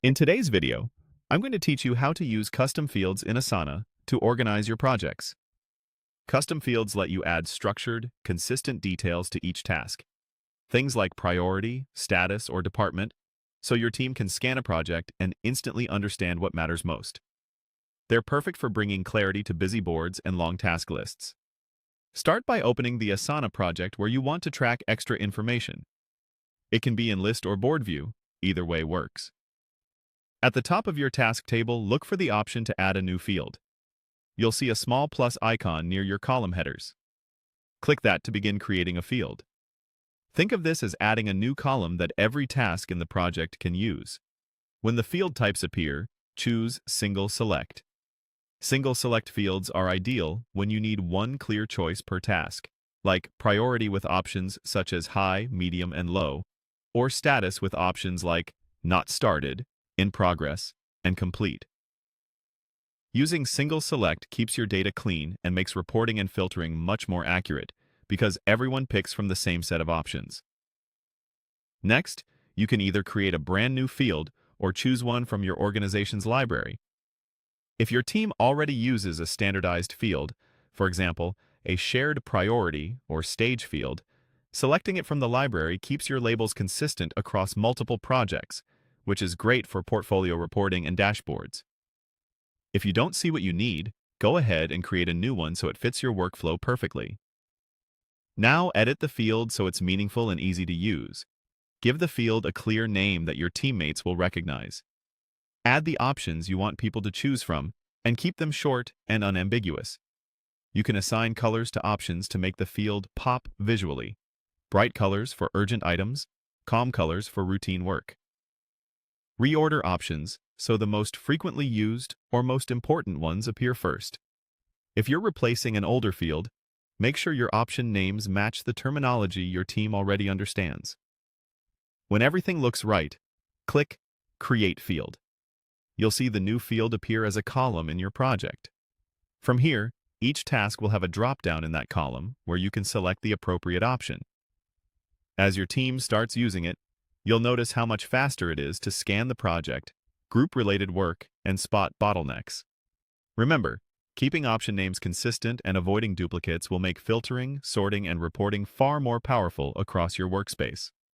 In today's video, I'm going to teach you how to use custom fields in Asana to organize your projects. Custom fields let you add structured, consistent details to each task, things like priority, status, or department, so your team can scan a project and instantly understand what matters most. They're perfect for bringing clarity to busy boards and long task lists. Start by opening the Asana project where you want to track extra information. It can be in list or board view, either way works. At the top of your task table, look for the option to add a new field. You'll see a small plus icon near your column headers. Click that to begin creating a field. Think of this as adding a new column that every task in the project can use. When the field types appear, choose Single Select. Single select fields are ideal when you need one clear choice per task, like priority with options such as high, medium, and low, or status with options like not started, in progress, and complete. Using single select keeps your data clean and makes reporting and filtering much more accurate because everyone picks from the same set of options. Next, you can either create a brand new field or choose one from your organization's library. If your team already uses a standardized field, for example, a shared priority or stage field, selecting it from the library keeps your labels consistent across multiple projects, which is great for portfolio reporting and dashboards. If you don't see what you need, go ahead and create a new one so it fits your workflow perfectly. Now edit the field so it's meaningful and easy to use. Give the field a clear name that your teammates will recognize. Add the options you want people to choose from and keep them short and unambiguous. You can assign colors to options to make the field pop visually. Bright colors for urgent items, calm colors for routine work. Reorder options so the most frequently used or most important ones appear first. If you're replacing an older field, make sure your option names match the terminology your team already understands. When everything looks right, click Create Field. You'll see the new field appear as a column in your project. From here, each task will have a drop-down in that column where you can select the appropriate option. As your team starts using it, you'll notice how much faster it is to scan the project, group related work, and spot bottlenecks. Remember, keeping option names consistent and avoiding duplicates will make filtering, sorting, and reporting far more powerful across your workspace.